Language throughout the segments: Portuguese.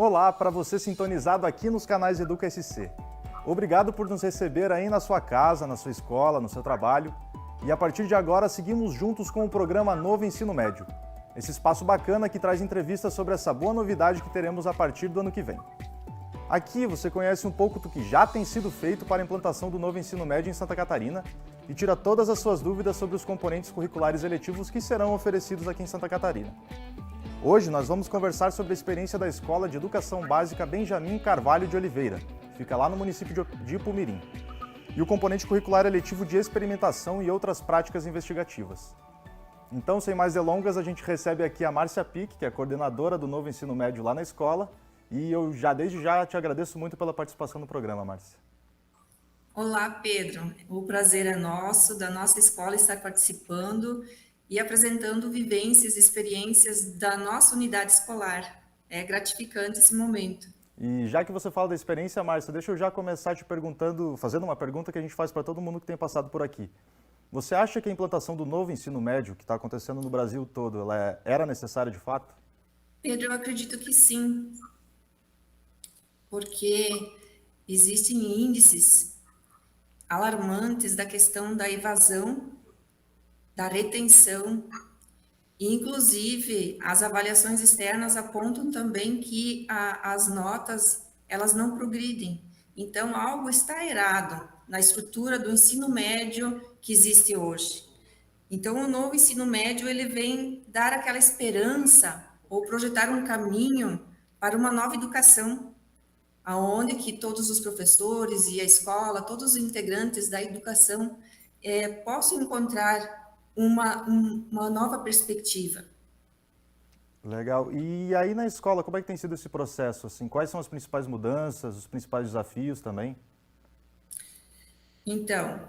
Olá para você sintonizado aqui nos canais Educa SC. Obrigado por nos receber aí na sua casa, na sua escola, no seu trabalho. E a partir de agora seguimos juntos com o programa Novo Ensino Médio. Esse espaço bacana que traz entrevistas sobre essa boa novidade que teremos a partir do ano que vem. Aqui você conhece um pouco do que já tem sido feito para a implantação do novo ensino médio em Santa Catarina e tira todas as suas dúvidas sobre os componentes curriculares eletivos que serão oferecidos aqui em Santa Catarina. Hoje nós vamos conversar sobre a experiência da Escola de Educação Básica Benjamin Carvalho de Oliveira, que fica lá no município de Ipumirim, e o componente curricular eletivo de experimentação e outras práticas investigativas. Então, sem mais delongas, a gente recebe aqui a Márcia Pick, que é coordenadora do novo ensino médio lá na escola, e eu desde já te agradeço muito pela participação no programa, Márcia. Olá, Pedro. O prazer é nosso, da nossa escola estar participando e apresentando vivências e experiências da nossa unidade escolar. É gratificante esse momento. E já que você fala da experiência, Márcia, deixa eu já começar te perguntando, fazendo uma pergunta que a gente faz para todo mundo que tem passado por aqui. Você acha que a implantação do novo ensino médio, que está acontecendo no Brasil todo, ela era necessária de fato? Pedro, eu acredito que sim, porque existem índices alarmantes da questão da evasão, da retenção, e inclusive as avaliações externas apontam também que as notas elas não progridem. Então algo está errado na estrutura do ensino médio que existe hoje. Então o novo ensino médio ele vem dar aquela esperança ou projetar um caminho para uma nova educação, aonde que todos os professores e a escola, todos os integrantes da educação possam encontrar uma nova perspectiva. Legal. E aí na escola, como é que tem sido esse processo? Assim, quais são as principais mudanças, os principais desafios também? Então,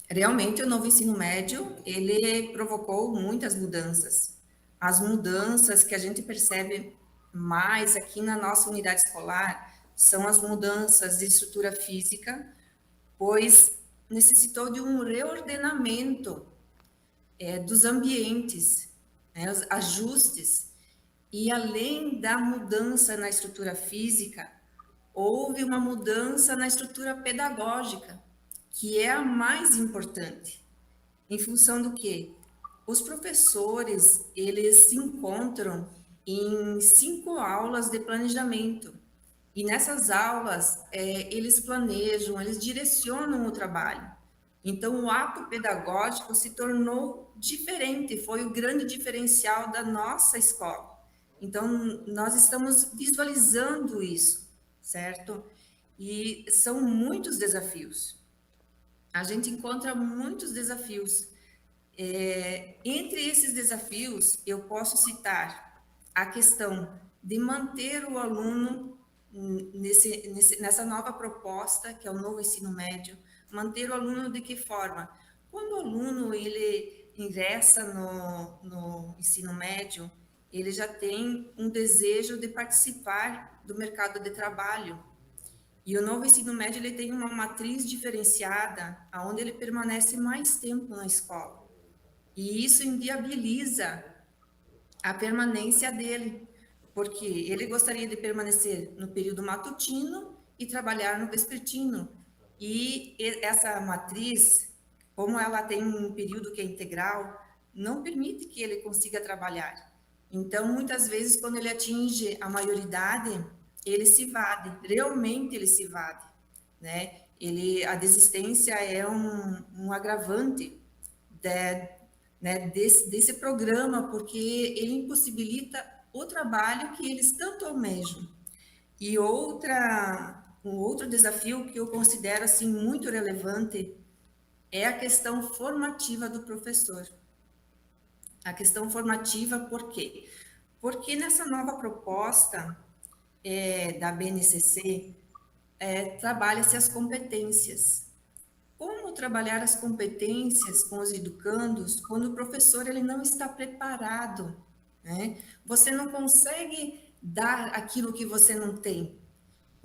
realmente o novo ensino médio, ele provocou muitas mudanças. As mudanças que a gente percebe mais aqui na nossa unidade escolar são as mudanças de estrutura física, pois necessitou de um reordenamento dos ambientes, né, os ajustes. E além da mudança na estrutura física, houve uma mudança na estrutura pedagógica, que é a mais importante. Em função do quê? Os professores, eles se encontram em 5 aulas de planejamento. E nessas aulas, eles planejam, eles direcionam o trabalho. Então, o ato pedagógico se tornou diferente, foi o grande diferencial da nossa escola. Então, nós estamos visualizando isso, certo? E são muitos desafios. A gente encontra muitos desafios. Entre esses desafios, eu posso citar a questão de manter o aluno nessa nova proposta, que é o novo ensino médio, manter o aluno de que forma? Quando o aluno ele ingressa no ensino médio, ele já tem um desejo de participar do mercado de trabalho. E o novo ensino médio ele tem uma matriz diferenciada, onde ele permanece mais tempo na escola. E isso inviabiliza a permanência dele, porque ele gostaria de permanecer no período matutino e trabalhar no vespertino. E essa matriz, como ela tem um período que é integral, não permite que ele consiga trabalhar. Então, muitas vezes, quando ele atinge a maioridade, ele se evade, realmente ele se evade, né? A desistência é um agravante de, né, desse programa, porque ele impossibilita o trabalho que eles tanto almejam. E um outro desafio que eu considero assim muito relevante é a questão formativa do professor. A questão formativa, por quê? Porque nessa nova proposta da BNCC, trabalha-se as competências. Como trabalhar as competências com os educandos quando o professor ele não está preparado, né? Você não consegue dar aquilo que você não tem.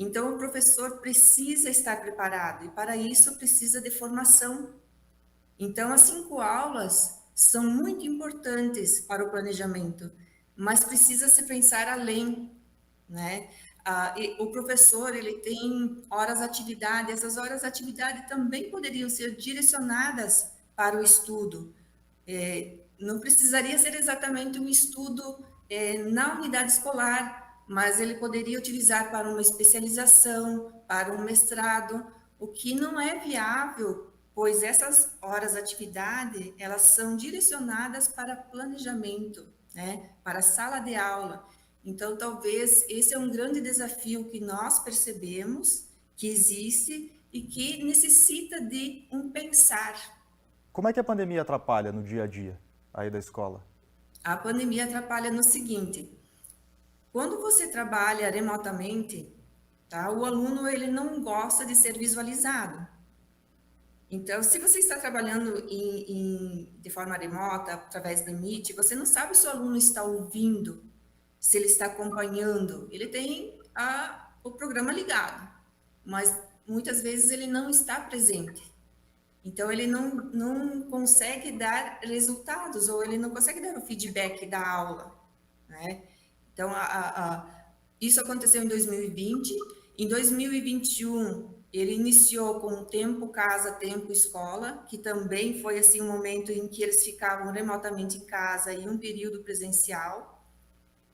Então, o professor precisa estar preparado e, para isso, precisa de formação. Então, as 5 aulas são muito importantes para o planejamento, mas precisa se pensar além. né? E o professor, ele tem horas atividade, essas horas atividade também poderiam ser direcionadas para o estudo. Não precisaria ser exatamente um estudo na unidade escolar, mas ele poderia utilizar para uma especialização, para um mestrado, o que não é viável, pois essas horas atividade, elas são direcionadas para planejamento, né, para a sala de aula. Então, talvez esse é um grande desafio que nós percebemos que existe e que necessita de um pensar. Como é que a pandemia atrapalha no dia a dia aí da escola? A pandemia atrapalha no seguinte: quando você trabalha remotamente, tá, o aluno ele não gosta de ser visualizado. Então, se você está trabalhando de forma remota, através do Meet, você não sabe se o aluno está ouvindo, se ele está acompanhando. Ele tem o programa ligado, mas muitas vezes ele não está presente. Então, ele não consegue dar resultados, ou ele não consegue dar o feedback da aula, né? Então, isso aconteceu em 2020. Em 2021, ele iniciou com Tempo Casa, Tempo Escola, que também foi assim um momento em que eles ficavam remotamente em casa e um período presencial.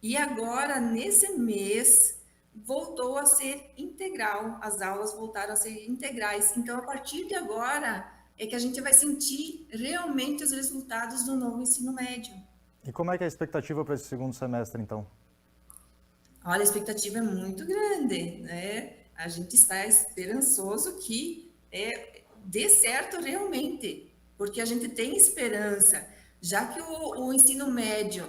E agora, nesse mês, voltou a ser integral, as aulas voltaram a ser integrais. Então, a partir de agora, é que a gente vai sentir realmente os resultados do novo ensino médio. E como é que é a expectativa para esse segundo semestre, então? Olha, a expectativa é muito grande, né? A gente está esperançoso que dê certo realmente, porque a gente tem esperança, já que o ensino médio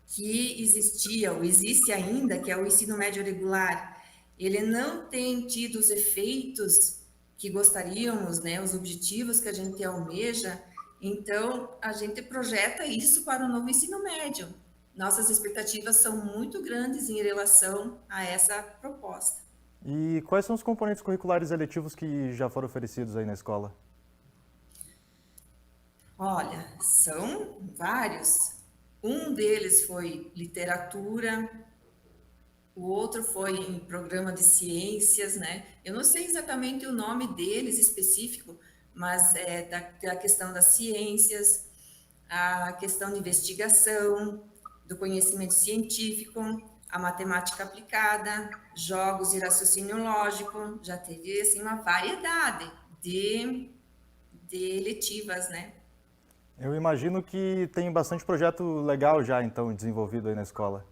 que existia, ou existe ainda, que é o ensino médio regular, ele não tem tido os efeitos que gostaríamos, né? Os objetivos que a gente almeja, então a gente projeta isso para o novo ensino médio. Nossas expectativas são muito grandes em relação a essa proposta. E quais são os componentes curriculares eletivos que já foram oferecidos aí na escola? Olha, são vários. Um deles foi literatura, o outro foi em programa de ciências, né? Eu não sei exatamente o nome deles específico, mas é da questão das ciências, a questão de investigação, do conhecimento científico, a matemática aplicada, jogos e raciocínio lógico, já teve assim uma variedade de eletivas, né? Eu imagino que tem bastante projeto legal já, então, desenvolvido aí na escola.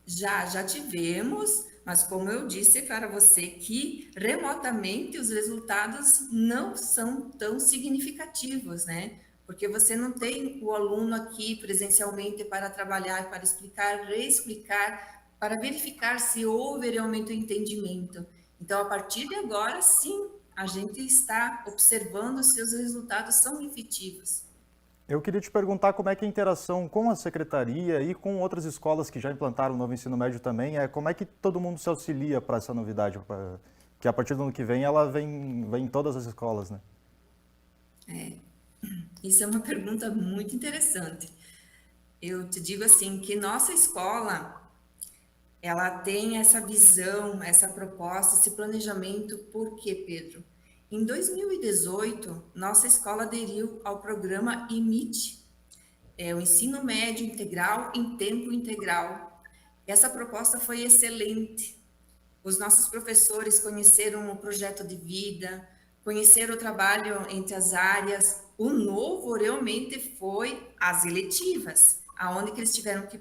Já tivemos, mas como eu disse para você que remotamente os resultados não são tão significativos, né? Porque você não tem o aluno aqui presencialmente para trabalhar, para explicar, reexplicar, para verificar se houve realmente o entendimento. Então, a partir de agora, sim, a gente está observando se os resultados são efetivos. Eu queria te perguntar como é que é a interação com a secretaria e com outras escolas que já implantaram o novo ensino médio também, como é que todo mundo se auxilia para essa novidade, que a partir do ano que vem ela vem em todas as escolas, né? Isso é uma pergunta muito interessante. Eu te digo assim que nossa escola ela tem essa visão, essa proposta, esse planejamento. Por quê, Pedro? Em 2018, nossa escola aderiu ao programa IMIT, o Ensino Médio Integral em Tempo Integral. Essa proposta foi excelente. Os nossos professores conheceram o projeto de vida, conheceram o trabalho entre as áreas. O novo realmente foi as eletivas, aonde que eles tiveram que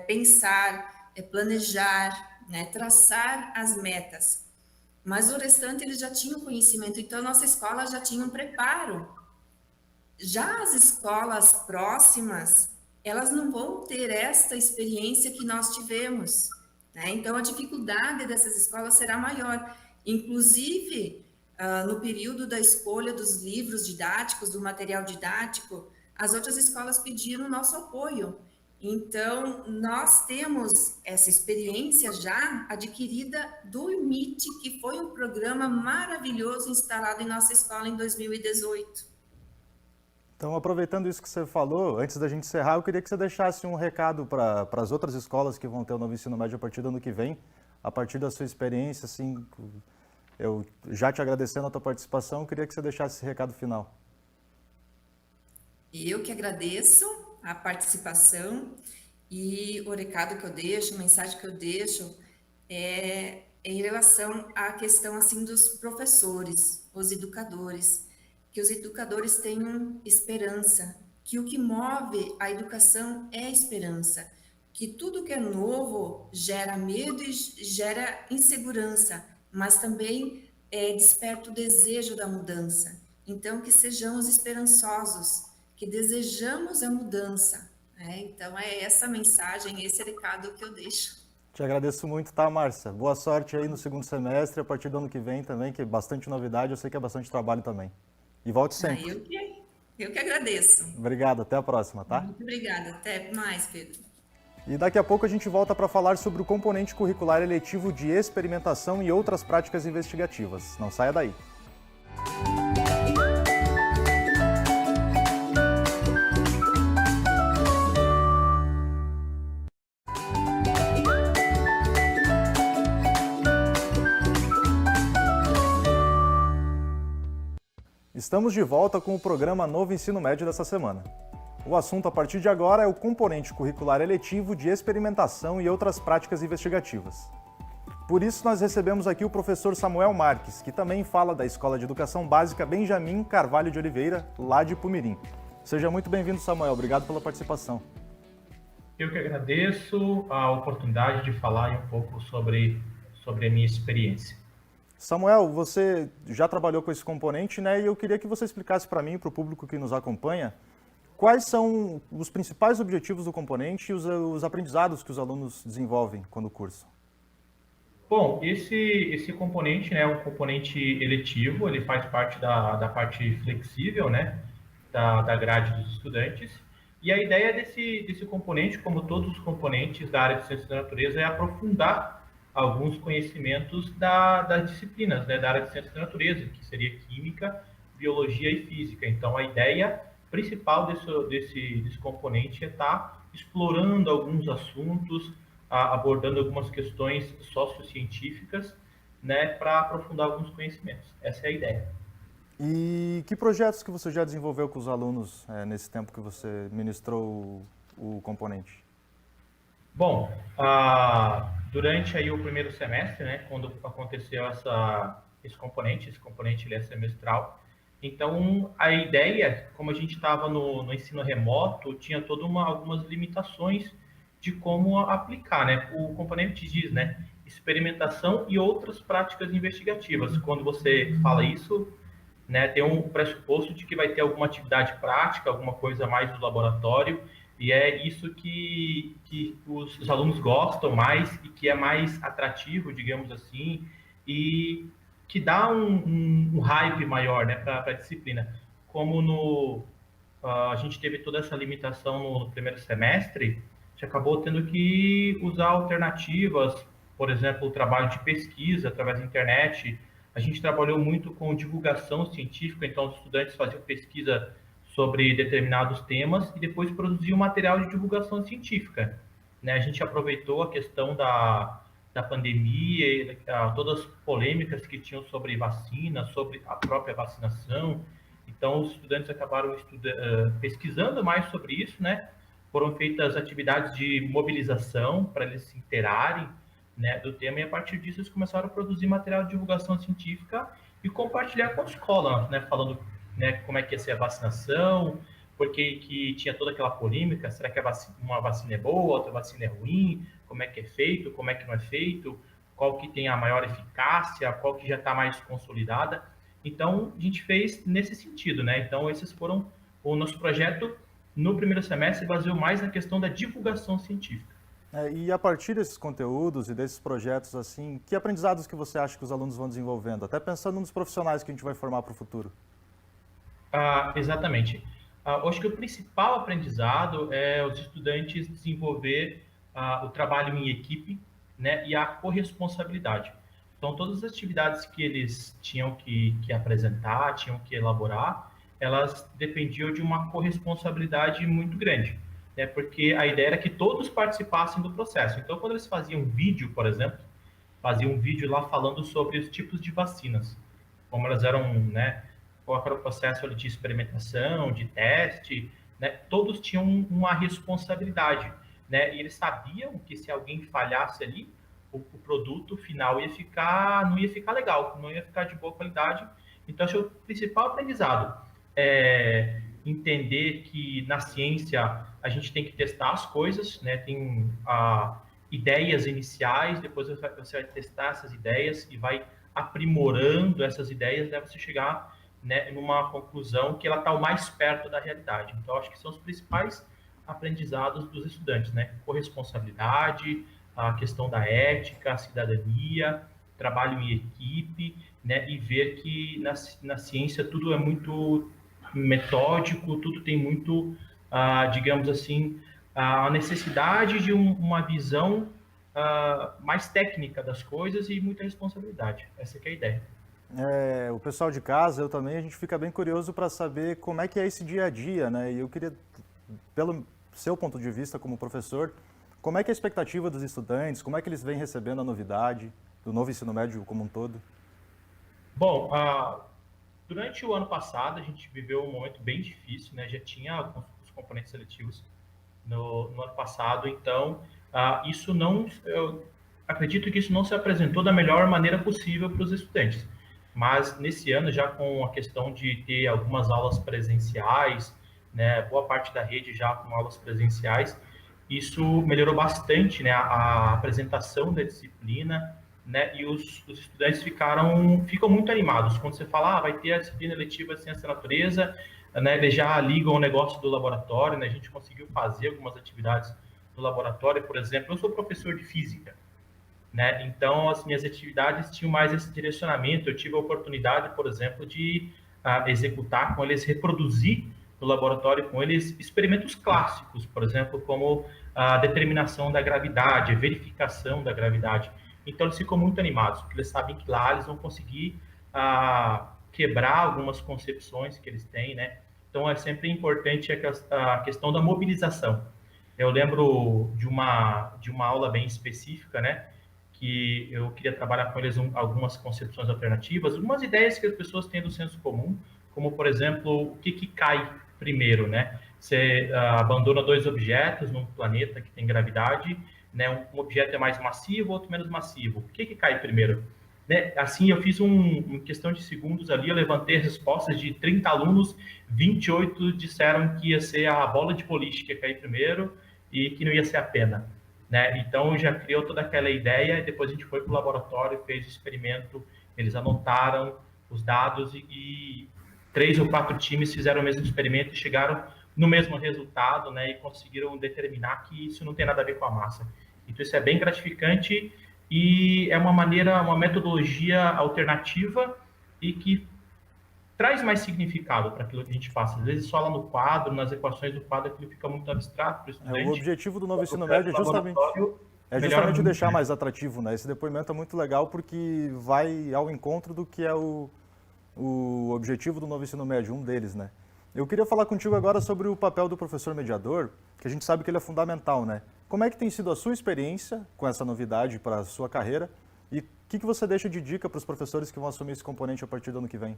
pensar, planejar, né, traçar as metas. Mas o restante eles já tinham conhecimento, então nossa escola já tinha um preparo. Já as escolas próximas, elas não vão ter esta experiência que nós tivemos, né? Então, a dificuldade dessas escolas será maior. Inclusive, no período da escolha dos livros didáticos, do material didático, as outras escolas pediram nosso apoio. Então, nós temos essa experiência já adquirida do IMIT, que foi um programa maravilhoso instalado em nossa escola em 2018. Então, aproveitando isso que você falou, antes da gente encerrar, eu queria que você deixasse um recado para as outras escolas que vão ter o novo ensino médio a partir do ano que vem, a partir da sua experiência, assim, eu já te agradecendo a tua participação, eu queria que você deixasse esse recado final. Eu que agradeço a participação e o recado que eu deixo, a mensagem que eu deixo é em relação à questão assim dos professores, os educadores, que os educadores tenham esperança, que o que move a educação é a esperança, que tudo que é novo gera medo e gera insegurança, mas também desperta o desejo da mudança. Então, que sejamos esperançosos, que desejamos a mudança, né? Então, é essa mensagem, esse recado que eu deixo. Te agradeço muito, tá, Márcia? Boa sorte aí no segundo semestre, a partir do ano que vem também, que é bastante novidade, eu sei que é bastante trabalho também. E volte Ah, sempre. eu que agradeço. Obrigado, até a próxima, tá? Muito obrigada. Até mais, Pedro. E daqui a pouco a gente volta para falar sobre o componente curricular eletivo de experimentação e outras práticas investigativas. Não saia daí. Estamos de volta com o programa Novo Ensino Médio dessa semana. O assunto a partir de agora é o componente curricular eletivo de experimentação e outras práticas investigativas. Por isso, nós recebemos aqui o professor Samuel Marques, que também fala da Escola de Educação Básica Benjamin Carvalho de Oliveira, lá de Pumirim. Seja muito bem-vindo, Samuel. Obrigado pela participação. Eu que agradeço a oportunidade de falar um pouco sobre a minha experiência. Samuel, você já trabalhou com esse componente, né? E eu queria que você explicasse para mim e para o público que nos acompanha quais são os principais objetivos do componente e os aprendizados que os alunos desenvolvem quando cursam. Bom, esse componente, né, é um componente eletivo, ele faz parte da parte flexível, né, da grade dos estudantes. E a ideia desse componente, como todos os componentes da área de ciências da natureza, é aprofundar alguns conhecimentos das disciplinas, né, da área de ciências da natureza, que seria química, biologia e física. Então, a ideia principal desse componente é estar explorando alguns assuntos, abordando algumas questões sociocientíficas, né, para aprofundar alguns conhecimentos. Essa é a ideia. E que projetos que você já desenvolveu com os alunos nesse tempo que você ministrou o componente? Bom, durante aí o primeiro semestre, né, quando aconteceu esse componente ele é semestral. Então, a ideia, como a gente estava no ensino remoto, tinha algumas limitações de como aplicar, né? O componente diz, né, experimentação e outras práticas investigativas. Quando você fala isso, né, tem um pressuposto de que vai ter alguma atividade prática, alguma coisa mais do laboratório, e é isso que os alunos gostam mais e que é mais atrativo, digamos assim, e que dá um hype maior, né, para a disciplina. Como a gente teve toda essa limitação no primeiro semestre, a gente acabou tendo que usar alternativas, por exemplo, o trabalho de pesquisa através da internet. A gente trabalhou muito com divulgação científica, então os estudantes faziam pesquisa sobre determinados temas e depois produziam material de divulgação científica, né? A gente aproveitou a questão da pandemia, todas as polêmicas que tinham sobre vacina, sobre a própria vacinação. Então, os estudantes acabaram pesquisando mais sobre isso, né? Foram feitas atividades de mobilização para eles se interarem, né, do tema, e a partir disso eles começaram a produzir material de divulgação científica e compartilhar com a escola, né, falando, né, como é que ia ser a vacinação, porque que tinha toda aquela polêmica, será que uma vacina é boa, outra vacina é ruim, como é que é feito, como é que não é feito, qual que tem a maior eficácia, qual que já está mais consolidada. Então, a gente fez nesse sentido, né? Então, esses foram o nosso projeto no primeiro semestre, baseou mais na questão da divulgação científica. E a partir desses conteúdos e desses projetos, assim, que aprendizados que você acha que os alunos vão desenvolvendo? Até pensando nos profissionais que a gente vai formar para o futuro. Exatamente. Eu acho que o principal aprendizado é os estudantes desenvolver o trabalho em equipe, né, e a corresponsabilidade. Então, todas as atividades que eles tinham que apresentar, tinham que elaborar, elas dependiam de uma corresponsabilidade muito grande, né? Porque a ideia era que todos participassem do processo. Então, quando eles faziam um vídeo, por exemplo, faziam um vídeo lá falando sobre os tipos de vacinas, como elas eram, né? Qual era o processo ali de experimentação, de teste, né? Todos tinham uma responsabilidade, né? E eles sabiam que se alguém falhasse ali, o produto final não ia ficar legal, não ia ficar de boa qualidade. Então, acho que o principal aprendizado é entender que na ciência a gente tem que testar as coisas, né? Tem ideias iniciais, depois você vai testar essas ideias e vai aprimorando essas ideias até você chegar, né, numa conclusão que ela está o mais perto da realidade. Então, acho que são os principais aprendizados dos estudantes, né? Corresponsabilidade, a questão da ética, a cidadania, trabalho em equipe, né? E ver que na ciência tudo é muito metódico, tudo tem muito, digamos assim, a necessidade de uma visão mais técnica das coisas e muita responsabilidade. Essa que é a ideia. O pessoal de casa, eu também, a gente fica bem curioso para saber como é que é esse dia a dia, né? E eu queria, pelo seu ponto de vista como professor, como é que é a expectativa dos estudantes, como é que eles vêm recebendo a novidade do novo ensino médio como um todo? Bom, durante o ano passado a gente viveu um momento bem difícil, né? Já tinha os componentes seletivos no ano passado, então eu acredito que isso não se apresentou da melhor maneira possível para os estudantes. Mas nesse ano, já com a questão de ter algumas aulas presenciais, né, boa parte da rede já com aulas presenciais, isso melhorou bastante, né, a apresentação da disciplina, né, e os estudantes ficam muito animados. Quando você fala, vai ter a disciplina eletiva de ciência da natureza, né, eles já ligam o negócio do laboratório, né, a gente conseguiu fazer algumas atividades no laboratório, por exemplo, eu sou professor de física, né, então as minhas atividades tinham mais esse direcionamento, eu tive a oportunidade, por exemplo, de executar com eles, reproduzir no laboratório com eles experimentos clássicos, por exemplo, como a determinação da gravidade, a verificação da gravidade. Então, eles ficam muito animados, porque eles sabem que lá eles vão conseguir quebrar algumas concepções que eles têm, né? Então, é sempre importante a questão da mobilização. Eu lembro de uma aula bem específica, né? Que eu queria trabalhar com eles algumas concepções alternativas, algumas ideias que as pessoas têm do senso comum, como, por exemplo, o que cai primeiro, né? Você abandona dois objetos num planeta que tem gravidade, né? Um objeto é mais massivo, outro menos massivo. O que cai primeiro? Né? Assim, eu fiz em questão de segundos ali, eu levantei as respostas de 30 alunos, 28 disseram que ia ser a bola de boliche que ia cair primeiro e que não ia ser a pena. Né? Então, já criou toda aquela ideia, e depois a gente foi para o laboratório, fez o experimento, eles anotaram os dados e 3 ou 4 times fizeram o mesmo experimento e chegaram no mesmo resultado, né? E conseguiram determinar que isso não tem nada a ver com a massa. Então, isso é bem gratificante e é uma metodologia alternativa e que traz mais significado para aquilo que a gente passa. Às vezes, só lá no quadro, nas equações do quadro, aquilo fica muito abstrato para o estudante. O objetivo do novo ensino médio é justamente deixar mais atrativo, né? Esse depoimento é muito legal porque vai ao encontro do que é o objetivo do novo ensino médio, um deles, né? Eu queria falar contigo agora sobre o papel do professor mediador, que a gente sabe que ele é fundamental, né? Como é que tem sido a sua experiência com essa novidade para a sua carreira e o que você deixa de dica para os professores que vão assumir esse componente a partir do ano que vem?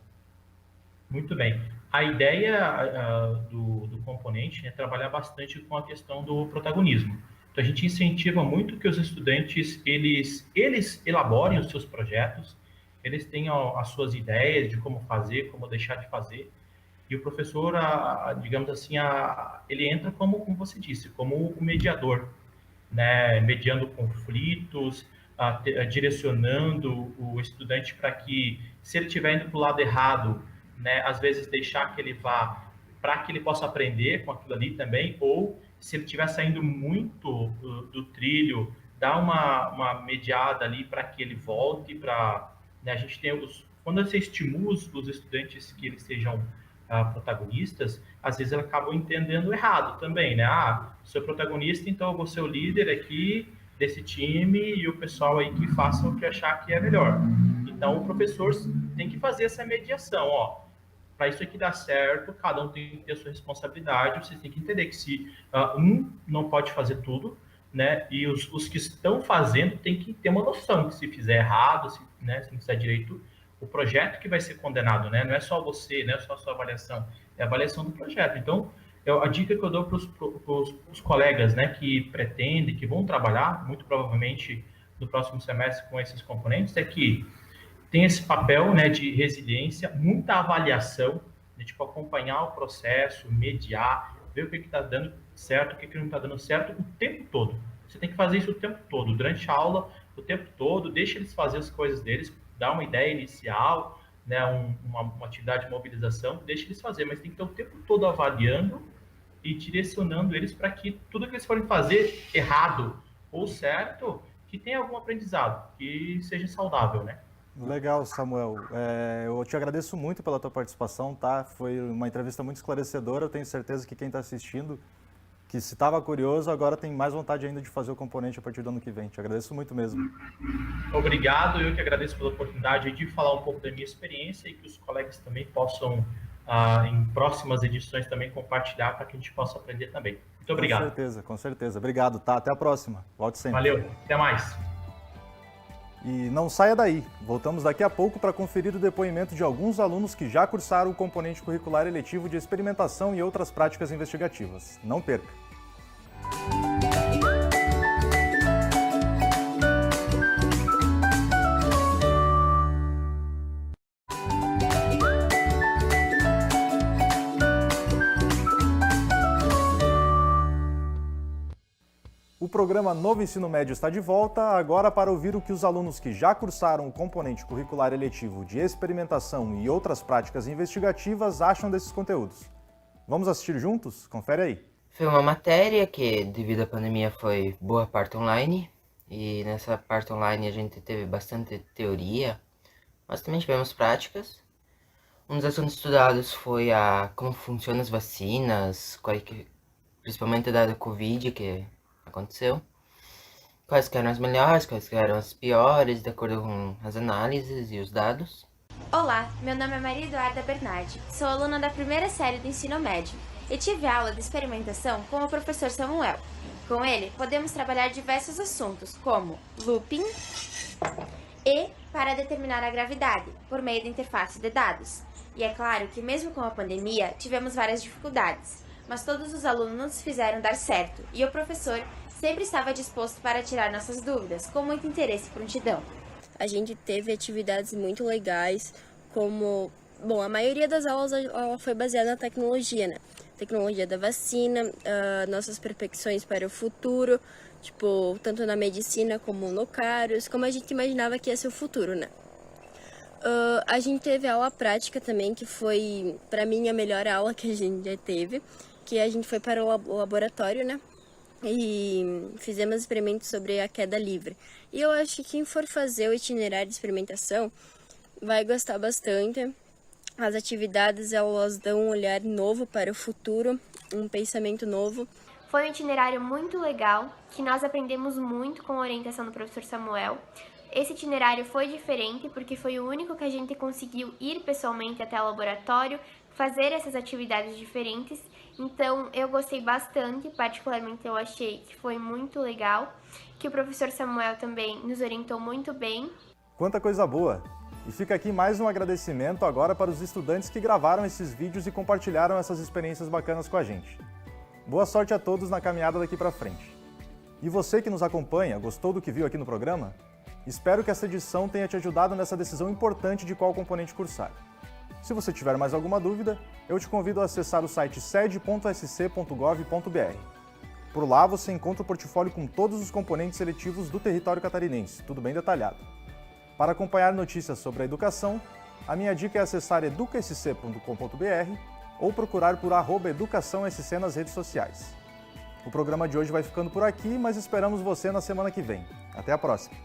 Muito bem. A ideia do componente é trabalhar bastante com a questão do protagonismo. Então, a gente incentiva muito que os estudantes, eles elaborem os seus projetos, eles tenham as suas ideias de como fazer, como deixar de fazer, e o professor, digamos assim, ele entra como você disse, como o mediador, né? Mediando conflitos, direcionando o estudante para que, se ele estiver indo para o lado errado, né, às vezes deixar que ele vá para que ele possa aprender com aquilo ali também, ou se ele estiver saindo muito do trilho, dar uma mediada ali para que ele volte para... Né, a gente tem quando você estimula os estudantes que eles sejam protagonistas, às vezes eles acabam entendendo errado também, né? Sou protagonista, então eu vou ser o líder aqui desse time e o pessoal aí que faça o que achar que é melhor. Então, o professor tem que fazer essa mediação, para isso aqui dar certo, cada um tem que ter a sua responsabilidade, vocês têm que entender que se um não pode fazer tudo, né, e os que estão fazendo têm que ter uma noção que se fizer errado, se não fizer direito, o projeto que vai ser condenado, né, não é só você, não é só a sua avaliação, é a avaliação do projeto. Então, a dica que eu dou para os colegas, né, que pretendem, que vão trabalhar, muito provavelmente no próximo semestre com esses componentes, é que tem esse papel, né, de resiliência, muita avaliação, de tipo, acompanhar o processo, mediar, ver o que está dando certo, o que não está dando certo o tempo todo. Você tem que fazer isso o tempo todo, durante a aula, o tempo todo, deixa eles fazer as coisas deles, dá uma ideia inicial, né, uma atividade de mobilização, deixa eles fazer, mas tem que estar o tempo todo avaliando e direcionando eles para que tudo que eles forem fazer errado ou certo, que tenha algum aprendizado, que seja saudável, né? Legal, Samuel. Eu te agradeço muito pela tua participação, tá? Foi uma entrevista muito esclarecedora. Eu tenho certeza que quem está assistindo, que se estava curioso, agora tem mais vontade ainda de fazer o componente a partir do ano que vem. Te agradeço muito mesmo. Obrigado, eu que agradeço pela oportunidade de falar um pouco da minha experiência e que os colegas também possam, em próximas edições, também compartilhar para que a gente possa aprender também. Muito obrigado. Com certeza, com certeza. Obrigado, tá? Até a próxima. Volte sempre. Valeu, até mais. E não saia daí. Voltamos daqui a pouco para conferir o depoimento de alguns alunos que já cursaram o componente curricular eletivo de experimentação e outras práticas investigativas. Não perca! O programa Novo Ensino Médio está de volta, agora para ouvir o que os alunos que já cursaram o componente curricular eletivo de experimentação e outras práticas investigativas acham desses conteúdos. Vamos assistir juntos? Confere aí. Foi uma matéria que, devido à pandemia, foi boa parte online. E nessa parte online a gente teve bastante teoria, mas também tivemos práticas. Um dos assuntos estudados foi como funcionam as vacinas, principalmente da Covid, que aconteceu, quais que eram as melhores, quais que eram as piores, de acordo com as análises e os dados. Olá, meu nome é Maria Eduarda Bernardi, sou aluna da primeira série do ensino médio e tive aula de experimentação com o professor Samuel. Com ele, podemos trabalhar diversos assuntos, como looping e para determinar a gravidade, por meio da interface de dados. E é claro que mesmo com a pandemia, tivemos várias dificuldades, mas todos os alunos fizeram dar certo, e o professor sempre estava disposto para tirar nossas dúvidas, com muito interesse e prontidão. A gente teve atividades muito legais, como, a maioria das aulas ela foi baseada na tecnologia, né? Tecnologia da vacina, nossas perfeições para o futuro, tanto na medicina como no Caros, como a gente imaginava que ia ser o futuro, né? A gente teve aula prática também, que foi, para mim, a melhor aula que a gente já teve, que a gente foi para o laboratório, né? E fizemos experimentos sobre a queda livre. E eu acho que quem for fazer o itinerário de experimentação vai gostar bastante. As atividades, elas dão um olhar novo para o futuro, um pensamento novo. Foi um itinerário muito legal, que nós aprendemos muito com a orientação do professor Samuel. Esse itinerário foi diferente porque foi o único que a gente conseguiu ir pessoalmente até o laboratório, fazer essas atividades diferentes. Então, eu gostei bastante, particularmente eu achei que foi muito legal, que o professor Samuel também nos orientou muito bem. Quanta coisa boa! E fica aqui mais um agradecimento agora para os estudantes que gravaram esses vídeos e compartilharam essas experiências bacanas com a gente. Boa sorte a todos na caminhada daqui para frente. E você que nos acompanha, gostou do que viu aqui no programa? Espero que essa edição tenha te ajudado nessa decisão importante de qual componente cursar. Se você tiver mais alguma dúvida, eu te convido a acessar o site sed.sc.gov.br. Por lá você encontra o portfólio com todos os componentes seletivos do território catarinense, tudo bem detalhado. Para acompanhar notícias sobre a educação, a minha dica é acessar educasc.com.br ou procurar por @educaçãosc nas redes sociais. O programa de hoje vai ficando por aqui, mas esperamos você na semana que vem. Até a próxima!